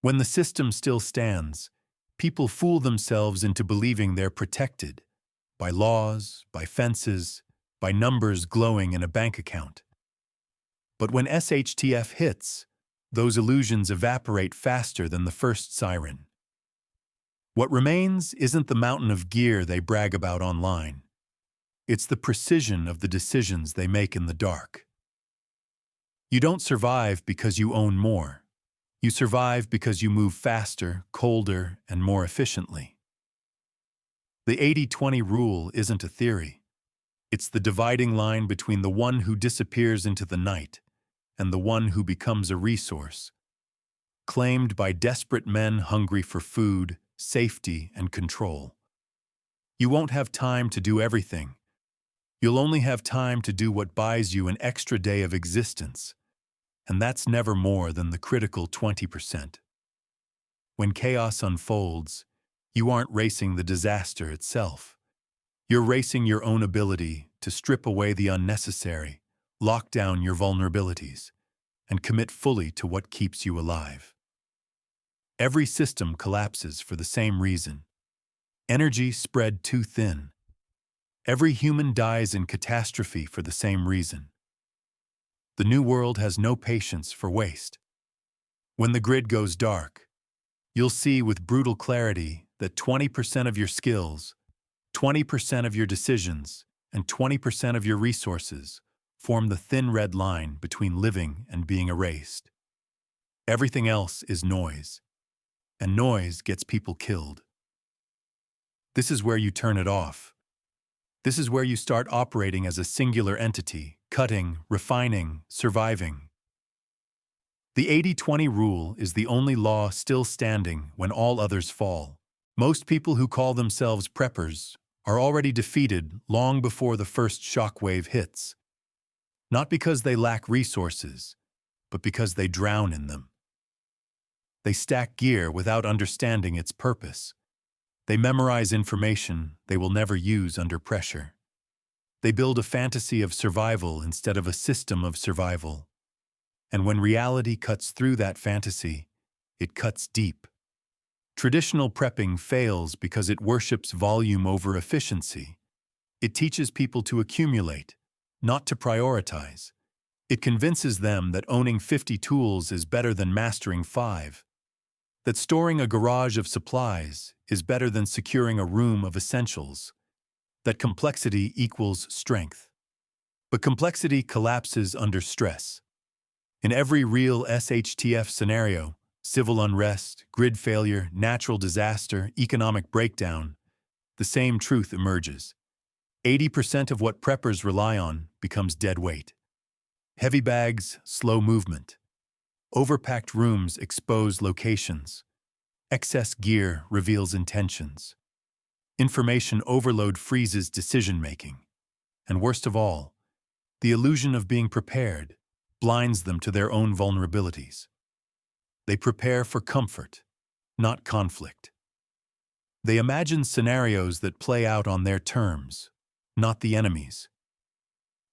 When the system still stands, people fool themselves into believing they're protected by laws, by fences, by numbers glowing in a bank account. But when SHTF hits, those illusions evaporate faster than the first siren. What remains isn't the mountain of gear they brag about online. It's the precision of the decisions they make in the dark. You don't survive because you own more. You survive because you move faster, colder, and more efficiently. The 80-20 rule isn't a theory. It's the dividing line between the one who disappears into the night and the one who becomes a resource, claimed by desperate men hungry for food, safety, and control. You won't have time to do everything. You'll only have time to do what buys you an extra day of existence, and that's never more than the critical 20%. When chaos unfolds, you aren't racing the disaster itself. You're racing your own ability to strip away the unnecessary, lock down your vulnerabilities, and commit fully to what keeps you alive. Every system collapses for the same reason: energy spread too thin. Every human dies in catastrophe for the same reason. The new world has no patience for waste. When the grid goes dark, you'll see with brutal clarity that 20% of your skills, 20% of your decisions, and 20% of your resources form the thin red line between living and being erased. Everything else is noise, and noise gets people killed. This is where you turn it off. This is where you start operating as a singular entity, cutting, refining, surviving. The 80-20 rule is the only law still standing when all others fall. Most people who call themselves preppers are already defeated long before the first shockwave hits. Not because they lack resources, but because they drown in them. They stack gear without understanding its purpose. They memorize information they will never use under pressure. They build a fantasy of survival instead of a system of survival. And when reality cuts through that fantasy, it cuts deep. Traditional prepping fails because it worships volume over efficiency. It teaches people to accumulate, not to prioritize. It convinces them that owning 50 tools is better than mastering 5. That storing a garage of supplies is better than securing a room of essentials. That complexity equals strength. But complexity collapses under stress. In every real SHTF scenario, civil unrest, grid failure, natural disaster, economic breakdown, the same truth emerges. 80% of what preppers rely on becomes dead weight. Heavy bags, slow movement. Overpacked rooms expose locations. Excess gear reveals intentions. Information overload freezes decision-making. And worst of all, the illusion of being prepared blinds them to their own vulnerabilities. They prepare for comfort, not conflict. They imagine scenarios that play out on their terms, not the enemy's.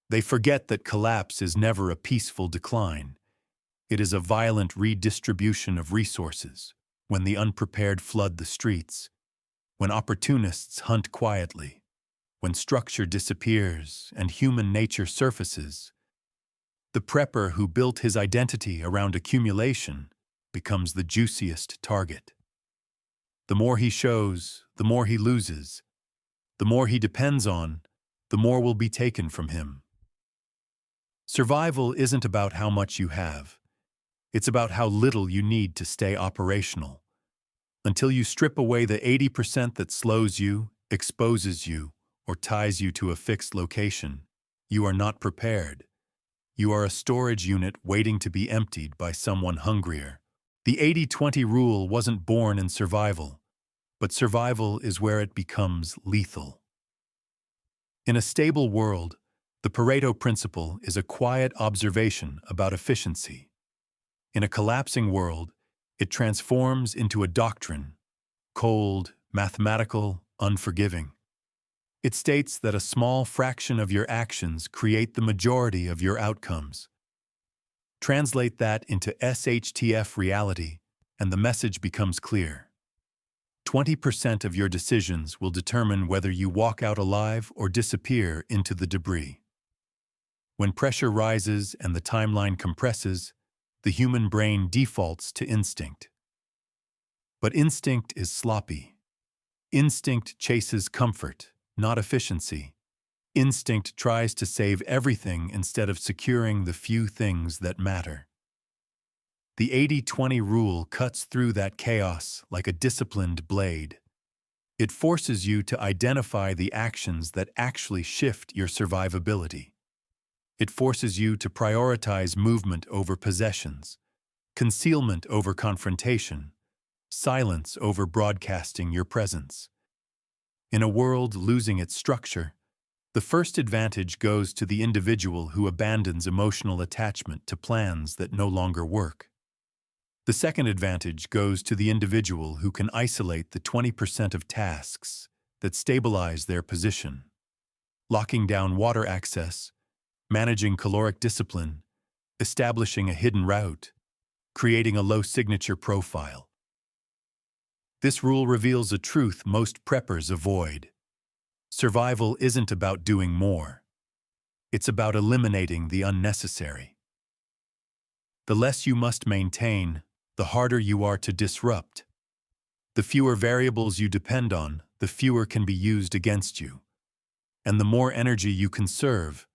They forget that collapse is never a peaceful decline. It is a violent redistribution of resources when the unprepared flood the streets, when opportunists hunt quietly, when structure disappears and human nature surfaces. The prepper who built his identity around accumulation becomes the juiciest target. The more he shows, the more he loses. The more he depends on, the more will be taken from him. Survival isn't about how much you have. It's about how little you need to stay operational. Until you strip away the 80% that slows you, exposes you, or ties you to a fixed location, you are not prepared. You are a storage unit waiting to be emptied by someone hungrier. The 80-20 rule wasn't born in survival, but survival is where it becomes lethal. In a stable world, the Pareto principle is a quiet observation about efficiency. In a collapsing world, it transforms into a doctrine, cold, mathematical, unforgiving. It states that a small fraction of your actions create the majority of your outcomes. Translate that into SHTF reality, and the message becomes clear. 20% of your decisions will determine whether you walk out alive or disappear into the debris. When pressure rises and the timeline compresses, the human brain defaults to instinct. But instinct is sloppy. Instinct chases comfort, not efficiency. Instinct tries to save everything instead of securing the few things that matter. The 80-20 rule cuts through that chaos like a disciplined blade. It forces you to identify the actions that actually shift your survivability. It forces you to prioritize movement over possessions, concealment over confrontation, silence over broadcasting your presence. In a world losing its structure, the first advantage goes to the individual who abandons emotional attachment to plans that no longer work. The second advantage goes to the individual who can isolate the 20% of tasks that stabilize their position, locking down water access, managing caloric discipline, establishing a hidden route, creating a low-signature profile. This rule reveals a truth most preppers avoid. Survival isn't about doing more. It's about eliminating the unnecessary. The less you must maintain, the harder you are to disrupt. The fewer variables you depend on, the fewer can be used against you. And the more energy you conserve,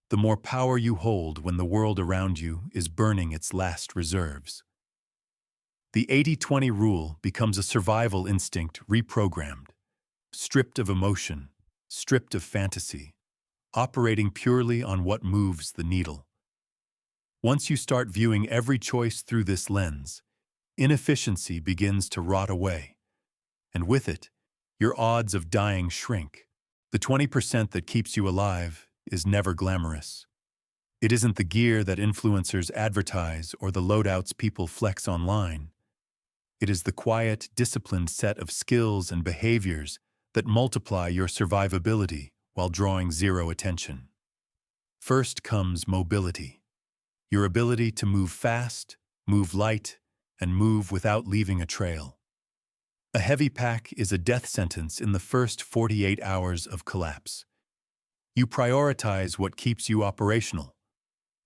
the more power you hold when the world around you is burning its last reserves. The 80-20 rule becomes a survival instinct reprogrammed, stripped of emotion, stripped of fantasy, operating purely on what moves the needle. Once you start viewing every choice through this lens, inefficiency begins to rot away, and with it, your odds of dying shrink. The 20% that keeps you alive is never glamorous. It isn't the gear that influencers advertise or the loadouts people flex online. It is the quiet, disciplined set of skills and behaviors that multiply your survivability while drawing zero attention. First comes mobility. Your ability to move fast, move light, and move without leaving a trail. A heavy pack is a death sentence in the first 48 hours of collapse. You prioritize what keeps you operational: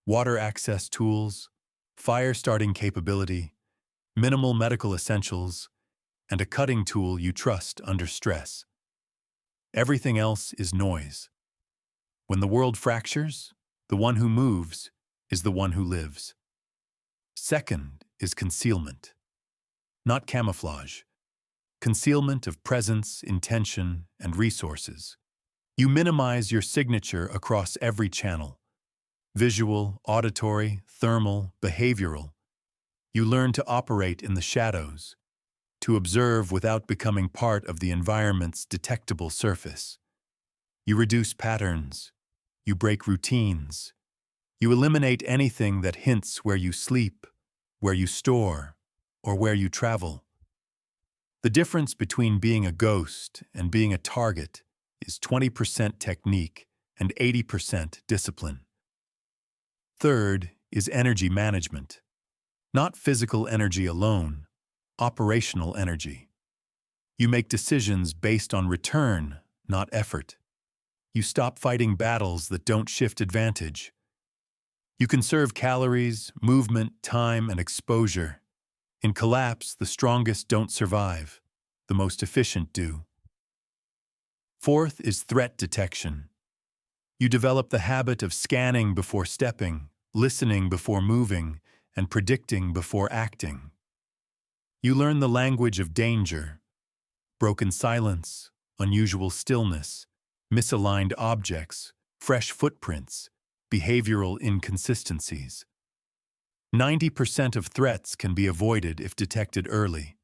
water access tools, fire starting capability, minimal medical essentials, and a cutting tool you trust under stress. Everything else is noise. When the world fractures, the one who moves is the one who lives. Second is concealment. Not camouflage. Concealment of presence, intention, and resources. You minimize your signature across every channel: visual, auditory, thermal, behavioral. You learn to operate in the shadows, to observe without becoming part of the environment's detectable surface. You reduce patterns. You break routines. You eliminate anything that hints where you sleep, where you store, or where you travel. The difference between being a ghost and being a target is 20% technique and 80% discipline. Third is energy management. Not physical energy alone, operational energy. You make decisions based on return, not effort. You stop fighting battles that don't shift advantage. You conserve calories, movement, time, and exposure. In collapse, the strongest don't survive. The most efficient do. Fourth is threat detection. You develop the habit of scanning before stepping, listening before moving, and predicting before acting. You learn the language of danger: broken silence, unusual stillness, misaligned objects, fresh footprints, behavioral inconsistencies. 90% of threats can be avoided if detected early,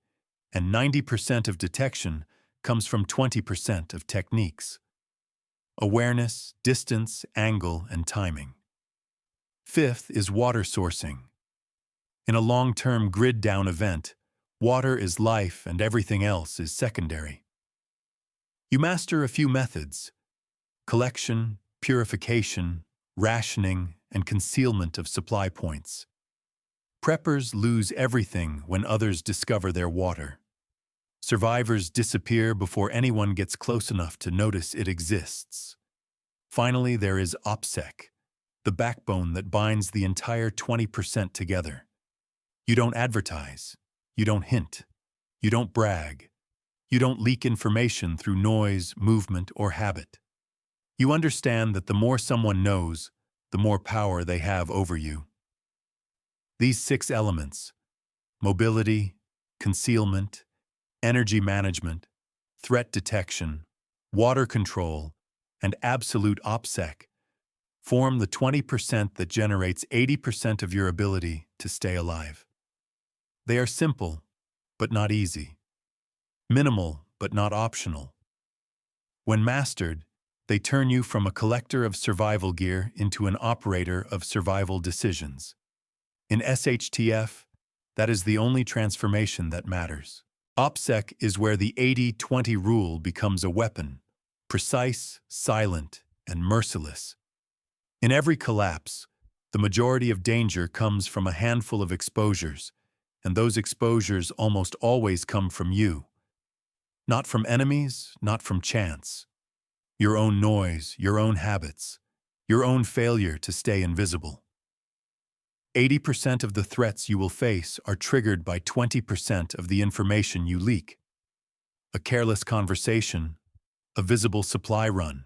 and 90% of detection comes from 20% of techniques: awareness, distance, angle, and timing. Fifth is water sourcing. In a long-term grid-down event, water is life and everything else is secondary. You master a few methods: collection, purification, rationing, and concealment of supply points. Preppers lose everything when others discover their water. Survivors disappear before anyone gets close enough to notice it exists. Finally, there is OpSec, the backbone that binds the entire 20% together. You don't advertise. You don't hint. You don't brag. You don't leak information through noise, movement, or habit. You understand that the more someone knows, the more power they have over you. These 6 elements, mobility, concealment, energy management, threat detection, water control, and absolute OpSec, form the 20% that generates 80% of your ability to stay alive. They are simple, but not easy. Minimal, but not optional. When mastered, they turn you from a collector of survival gear into an operator of survival decisions. In SHTF, that is the only transformation that matters. OpSec is where the 80-20 rule becomes a weapon, precise, silent, and merciless. In every collapse, the majority of danger comes from a handful of exposures, and those exposures almost always come from you. Not from enemies, not from chance. Your own noise, your own habits, your own failure to stay invisible. 80% of the threats you will face are triggered by 20% of the information you leak. A careless conversation, a visible supply run,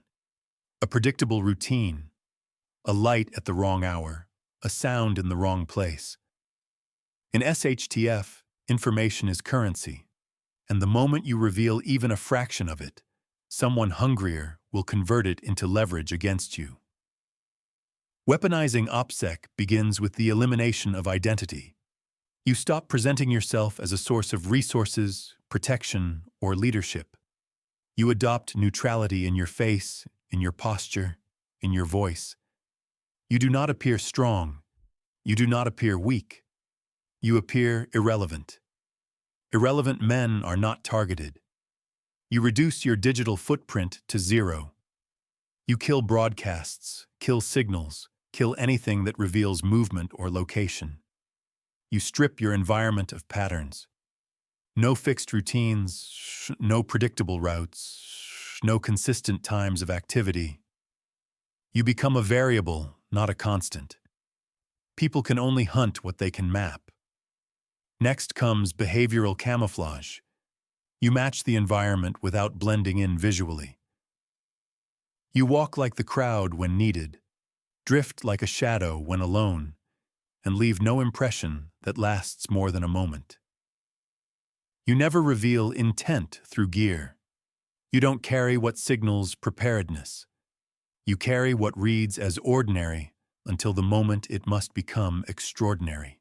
a predictable routine, a light at the wrong hour, a sound in the wrong place. In SHTF, information is currency, and the moment you reveal even a fraction of it, someone hungrier will convert it into leverage against you. Weaponizing OpSec begins with the elimination of identity. You stop presenting yourself as a source of resources, protection, or leadership. You adopt neutrality in your face, in your posture, in your voice. You do not appear strong. You do not appear weak. You appear irrelevant. Irrelevant men are not targeted. You reduce your digital footprint to 0. You kill broadcasts, kill signals, kill anything that reveals movement or location. You strip your environment of patterns. No fixed routines, no predictable routes, no consistent times of activity. You become a variable, not a constant. People can only hunt what they can map. Next comes behavioral camouflage. You match the environment without blending in visually. You walk like the crowd when needed, drift like a shadow when alone, and leave no impression that lasts more than a moment. You never reveal intent through gear. You don't carry what signals preparedness. You carry what reads as ordinary until the moment it must become extraordinary.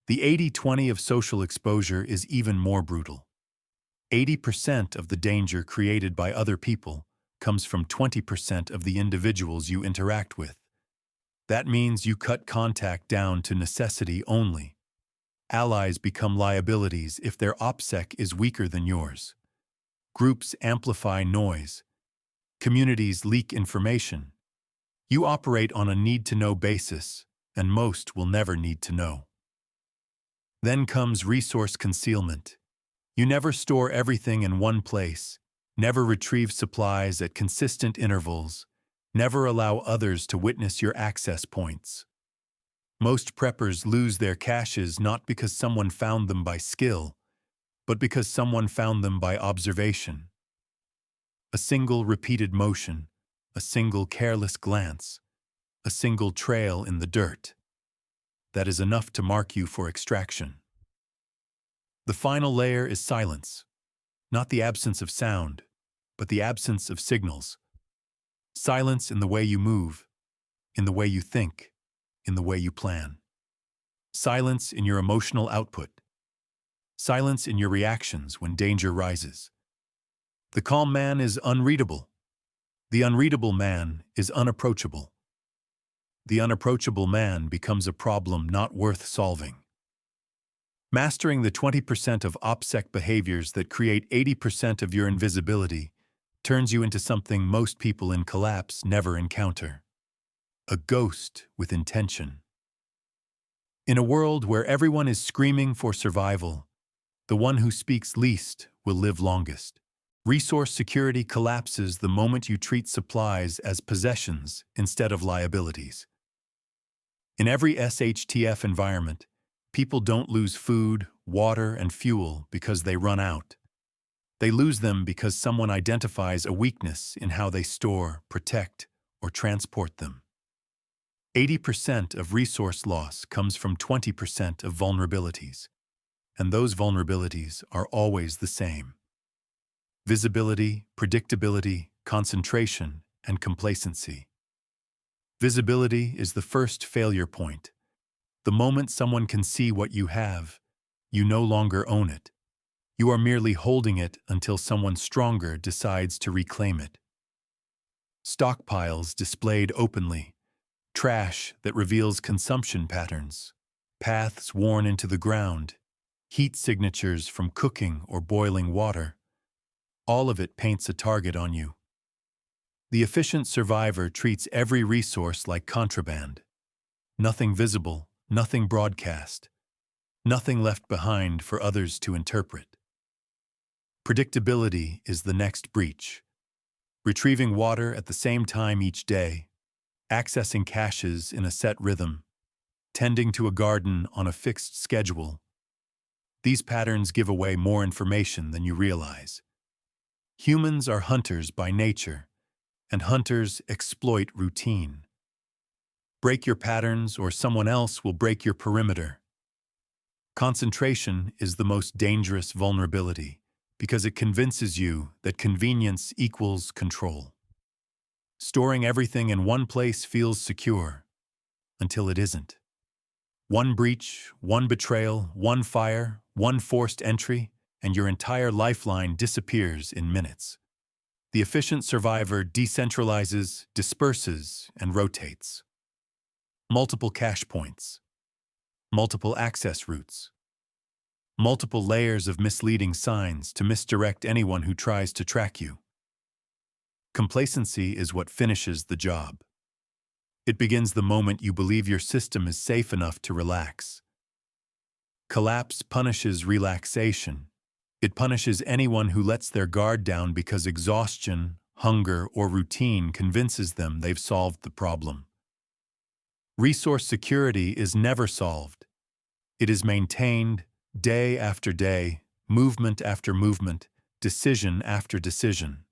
The 80-20 of social exposure is even more brutal. 80% of the danger created by other people comes from 20% of the individuals you interact with. That means you cut contact down to necessity only. Allies become liabilities if their OpSec is weaker than yours. Groups amplify noise. Communities leak information. You operate on a need-to-know basis, and most will never need to know. Then comes resource concealment. You never store everything in one place, never retrieve supplies at consistent intervals, never allow others to witness your access points. Most preppers lose their caches not because someone found them by skill, but because someone found them by observation. A single repeated motion, a single careless glance, a single trail in the dirt. That is enough to mark you for extraction. The final layer is silence, not the absence of sound, but the absence of signals. Silence in the way you move, in the way you think, in the way you plan. Silence in your emotional output. Silence in your reactions when danger rises. The calm man is unreadable. The unreadable man is unapproachable. The unapproachable man becomes a problem not worth solving. Mastering the 20% of OpSec behaviors that create 80% of your invisibility turns you into something most people in collapse never encounter. A ghost with intention. In a world where everyone is screaming for survival, the one who speaks least will live longest. Resource security collapses the moment you treat supplies as possessions instead of liabilities. In every SHTF environment, people don't lose food, water, and fuel because they run out. They lose them because someone identifies a weakness in how they store, protect, or transport them. 80% of resource loss comes from 20% of vulnerabilities, and those vulnerabilities are always the same: visibility, predictability, concentration, and complacency. Visibility is the first failure point. The moment someone can see what you have, you no longer own it. You are merely holding it until someone stronger decides to reclaim it. Stockpiles displayed openly, trash that reveals consumption patterns, paths worn into the ground, heat signatures from cooking or boiling water. All of it paints a target on you. The efficient survivor treats every resource like contraband. Nothing visible, nothing broadcast, nothing left behind for others to interpret. Predictability is the next breach. Retrieving water at the same time each day, accessing caches in a set rhythm, tending to a garden on a fixed schedule. These patterns give away more information than you realize. Humans are hunters by nature, and hunters exploit routine. Break your patterns or someone else will break your perimeter. Concentration is the most dangerous vulnerability because it convinces you that convenience equals control. Storing everything in one place feels secure, until it isn't. One breach, one betrayal, one fire, one forced entry, and your entire lifeline disappears in minutes. The efficient survivor decentralizes, disperses, and rotates. Multiple cache points, multiple access routes, multiple layers of misleading signs to misdirect anyone who tries to track you. Complacency is what finishes the job. It begins the moment you believe your system is safe enough to relax. Collapse punishes relaxation. It punishes anyone who lets their guard down because exhaustion, hunger, or routine convinces them they've solved the problem. Resource security is never solved. It is maintained day after day, movement after movement, decision after decision.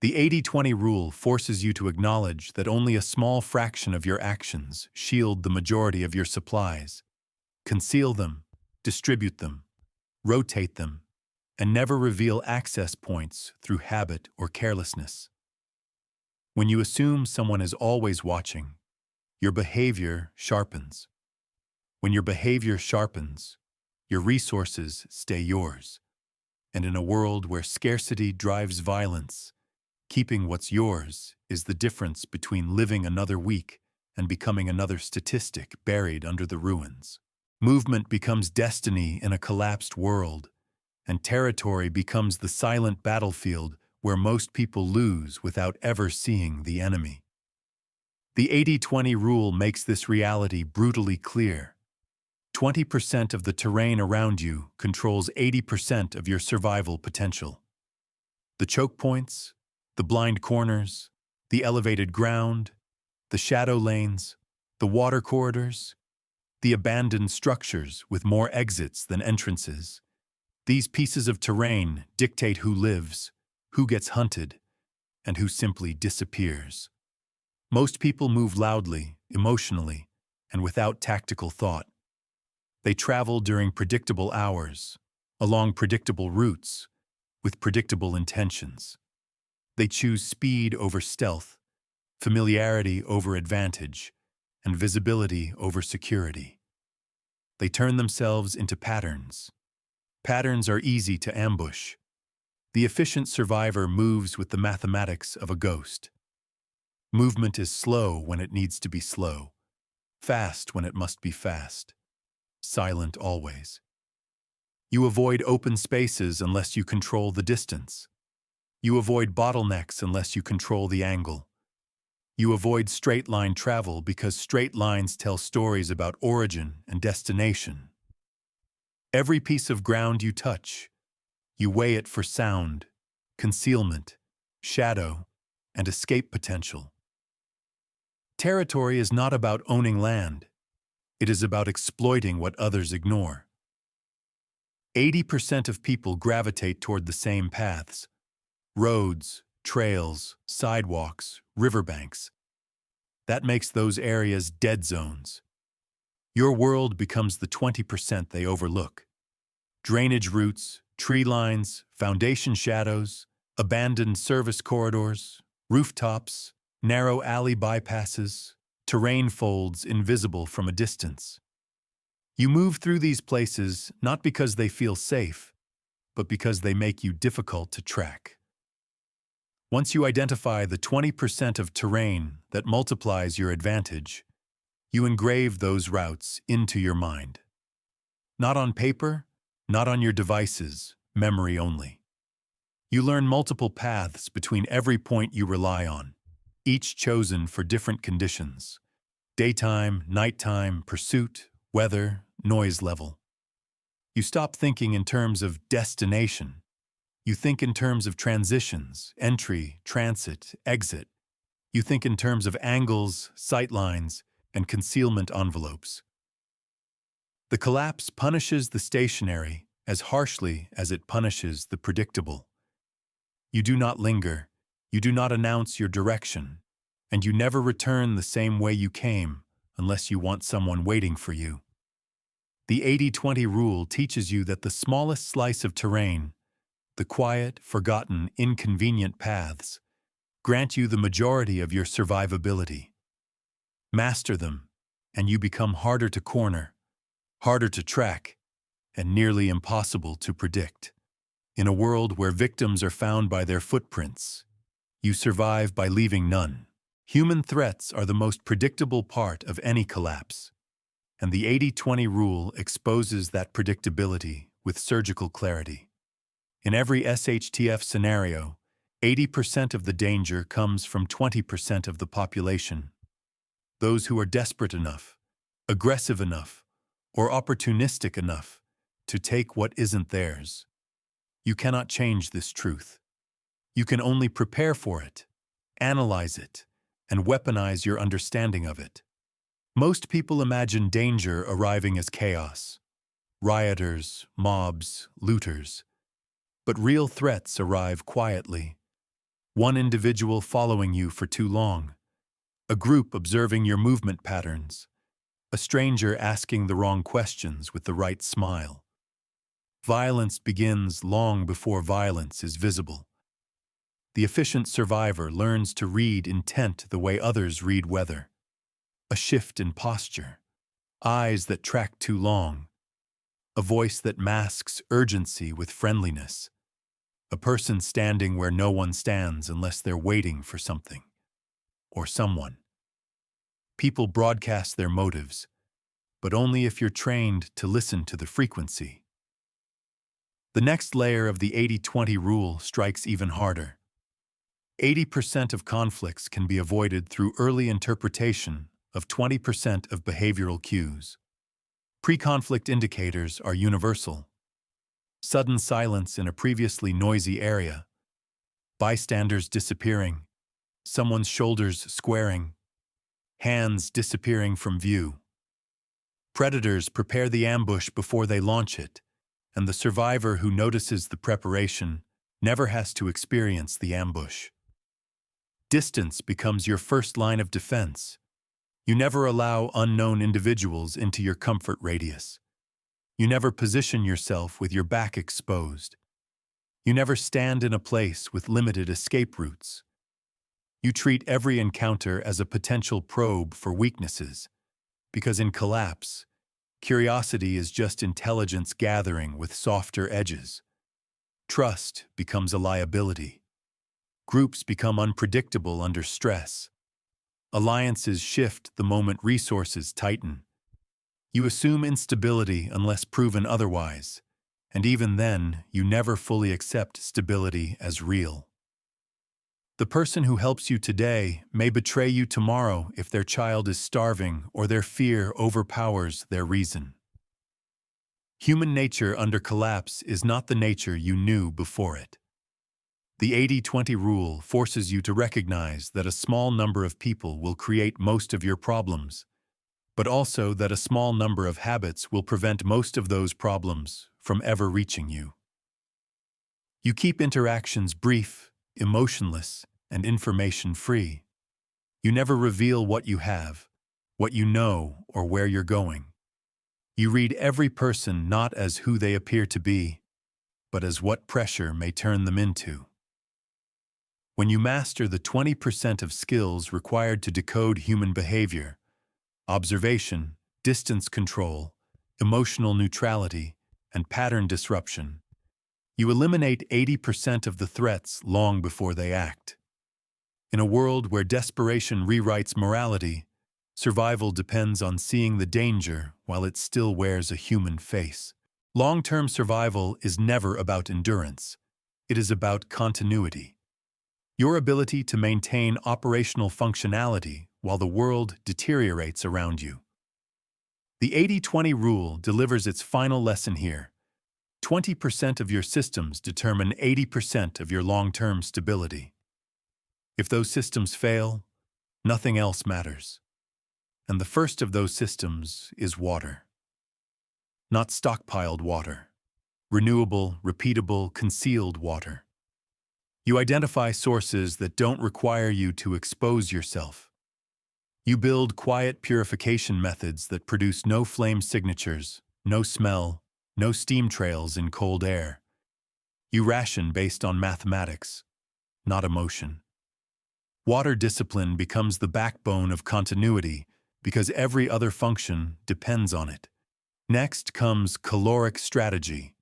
The 80-20 rule forces you to acknowledge that only a small fraction of your actions shield the majority of your supplies. Conceal them, distribute them, rotate them, and never reveal access points through habit or carelessness. When you assume someone is always watching, your behavior sharpens. When your behavior sharpens, your resources stay yours. And in a world where scarcity drives violence, keeping what's yours is the difference between living another week and becoming another statistic buried under the ruins. Movement becomes destiny in a collapsed world, and territory becomes the silent battlefield where most people lose without ever seeing the enemy. The 80-20 rule makes this reality brutally clear. 20% of the terrain around you controls 80% of your survival potential. The choke points, the blind corners, the elevated ground, the shadow lanes, the water corridors, the abandoned structures with more exits than entrances. These pieces of terrain dictate who lives, who gets hunted, and who simply disappears. Most people move loudly, emotionally, and without tactical thought. They travel during predictable hours, along predictable routes, with predictable intentions. They choose speed over stealth, familiarity over advantage, and visibility over security. They turn themselves into patterns. Patterns are easy to ambush. The efficient survivor moves with the mathematics of a ghost. Movement is slow when it needs to be slow, fast when it must be fast, silent always. You avoid open spaces unless you control the distance. You avoid bottlenecks unless you control the angle. You avoid straight-line travel because straight lines tell stories about origin and destination. Every piece of ground you touch, you weigh it for sound, concealment, shadow, and escape potential. Territory is not about owning land. It is about exploiting what others ignore. 80% of people gravitate toward the same paths: roads, trails, sidewalks, riverbanks. That makes those areas dead zones. Your world becomes the 20% they overlook. Drainage routes, tree lines, foundation shadows, abandoned service corridors, rooftops, narrow alley bypasses, terrain folds invisible from a distance. You move through these places not because they feel safe, but because they make you difficult to track. Once you identify the 20% of terrain that multiplies your advantage, you engrave those routes into your mind. Not on paper, not on your devices, memory only. You learn multiple paths between every point you rely on, each chosen for different conditions: daytime, nighttime, pursuit, weather, noise level. You stop thinking in terms of destination. You think in terms of transitions, entry, transit, exit. You think in terms of angles, sightlines, and concealment envelopes. The collapse punishes the stationary as harshly as it punishes the predictable. You do not linger, you do not announce your direction, and you never return the same way you came unless you want someone waiting for you. The 80-20 rule teaches you that the smallest slice of terrain, the quiet, forgotten, inconvenient paths, grant you the majority of your survivability. Master them, and you become harder to corner, harder to track, and nearly impossible to predict. In a world where victims are found by their footprints, you survive by leaving none. Human threats are the most predictable part of any collapse, and the 80-20 rule exposes that predictability with surgical clarity. In every SHTF scenario, 80% of the danger comes from 20% of the population. Those who are desperate enough, aggressive enough, or opportunistic enough to take what isn't theirs. You cannot change this truth. You can only prepare for it, analyze it, and weaponize your understanding of it. Most people imagine danger arriving as chaos, rioters, mobs, looters. But real threats arrive quietly. One individual following you for too long, a group observing your movement patterns, a stranger asking the wrong questions with the right smile. Violence begins long before violence is visible. The efficient survivor learns to read intent the way others read weather. A shift in posture, eyes that track too long, a voice that masks urgency with friendliness. A person standing where no one stands unless they're waiting for something or someone. People broadcast their motives, but only if you're trained to listen to the frequency. The next layer of the 80-20 rule strikes even harder. 80% of conflicts can be avoided through early interpretation of 20% of behavioral cues. Pre-conflict indicators are universal. Sudden silence in a previously noisy area, bystanders disappearing, someone's shoulders squaring, hands disappearing from view. Predators prepare the ambush before they launch it, and the survivor who notices the preparation never has to experience the ambush. Distance becomes your first line of defense. You never allow unknown individuals into your comfort radius. You never position yourself with your back exposed. You never stand in a place with limited escape routes. You treat every encounter as a potential probe for weaknesses, because in collapse, curiosity is just intelligence gathering with softer edges. Trust becomes a liability. Groups become unpredictable under stress. Alliances shift the moment resources tighten. You assume instability unless proven otherwise, and even then, you never fully accept stability as real. The person who helps you today may betray you tomorrow if their child is starving or their fear overpowers their reason. Human nature under collapse is not the nature you knew before it. The 80-20 rule forces you to recognize that a small number of people will create most of your problems, but also that a small number of habits will prevent most of those problems from ever reaching you. You keep interactions brief, emotionless, and information-free. You never reveal what you have, what you know, or where you're going. You read every person not as who they appear to be, but as what pressure may turn them into. When you master the 20% of skills required to decode human behavior, observation, distance control, emotional neutrality, and pattern disruption, you eliminate 80% of the threats long before they act. In a world where desperation rewrites morality, survival depends on seeing the danger while it still wears a human face. Long-term survival is never about endurance. It is about continuity. Your ability to maintain operational functionality while the world deteriorates around you. The 80-20 rule delivers its final lesson here. 20% of your systems determine 80% of your long-term stability. If those systems fail, nothing else matters. And the first of those systems is water. Not stockpiled water. Renewable, repeatable, concealed water. You identify sources that don't require you to expose yourself. You build quiet purification methods that produce no flame signatures, no smell, no steam trails in cold air. You ration based on mathematics, not emotion. Water discipline becomes the backbone of continuity because every other function depends on it. Next comes caloric strategy.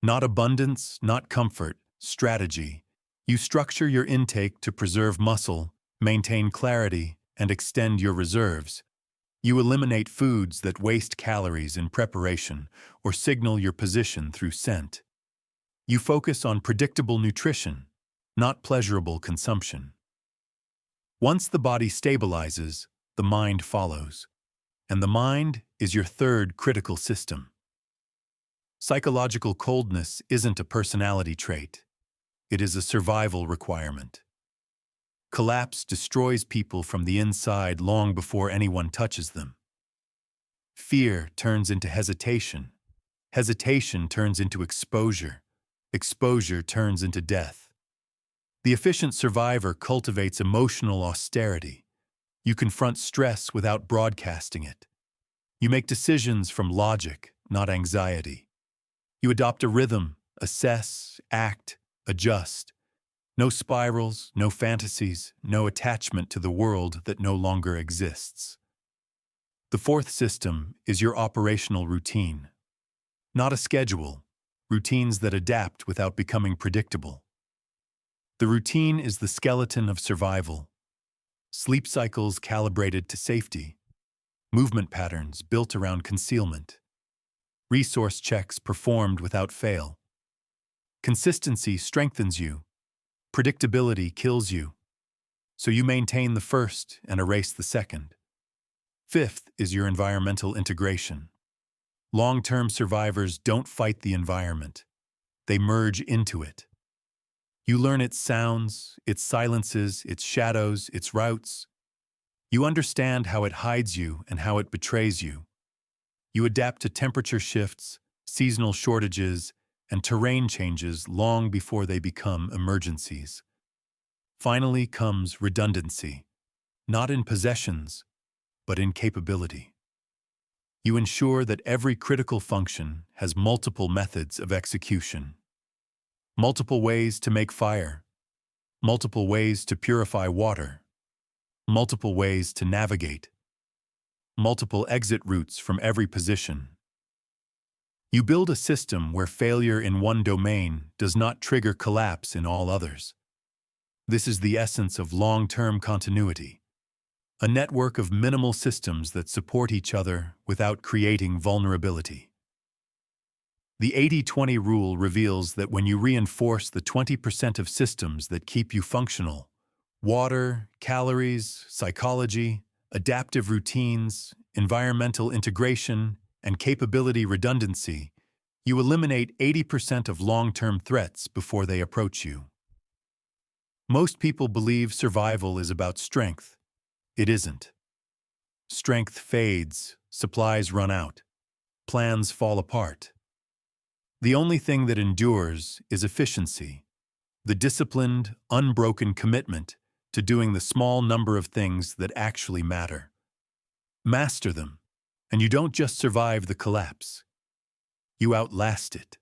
Not abundance, not comfort, strategy. You structure your intake to preserve muscle, maintain clarity, and extend your reserves. You eliminate foods that waste calories in preparation or signal your position through scent. You focus on predictable nutrition, not pleasurable consumption. Once the body stabilizes, the mind follows. And the mind is your third critical system. Psychological coldness isn't a personality trait. It is a survival requirement. Collapse destroys people from the inside long before anyone touches them. Fear turns into hesitation. Hesitation turns into exposure. Exposure turns into death. The efficient survivor cultivates emotional austerity. You confront stress without broadcasting it. You make decisions from logic, not anxiety. You adopt a rhythm, assess, act, adjust. No spirals, no fantasies, no attachment to the world that no longer exists. The fourth system is your operational routine. Not a schedule, routines that adapt without becoming predictable. The routine is the skeleton of survival. Sleep cycles calibrated to safety. Movement patterns built around concealment. Resource checks performed without fail. Consistency strengthens you. Predictability kills you. So you maintain the first and erase the second. Fifth is your environmental integration. Long-term survivors don't fight the environment. They merge into it. You learn its sounds, its silences, its shadows, its routes. You understand how it hides you and how it betrays you. You adapt to temperature shifts, seasonal shortages, and terrain changes long before they become emergencies. Finally comes redundancy, not in possessions, but in capability. You ensure that every critical function has multiple methods of execution. Multiple ways to make fire, multiple ways to purify water, multiple ways to navigate, multiple exit routes from every position. You build a system where failure in one domain does not trigger collapse in all others. This is the essence of long-term continuity, a network of minimal systems that support each other without creating vulnerability. The 80-20 rule reveals that when you reinforce the 20% of systems that keep you functional, Water, calories, psychology, adaptive routines, environmental integration, and capability redundancy, you eliminate 80% of long-term threats before they approach you. Most people believe survival is about strength. It isn't. Strength fades, supplies run out, plans fall apart. The only thing that endures is efficiency, the disciplined, unbroken commitment to doing the small number of things that actually matter. Master them, and you don't just survive the collapse. You outlast it.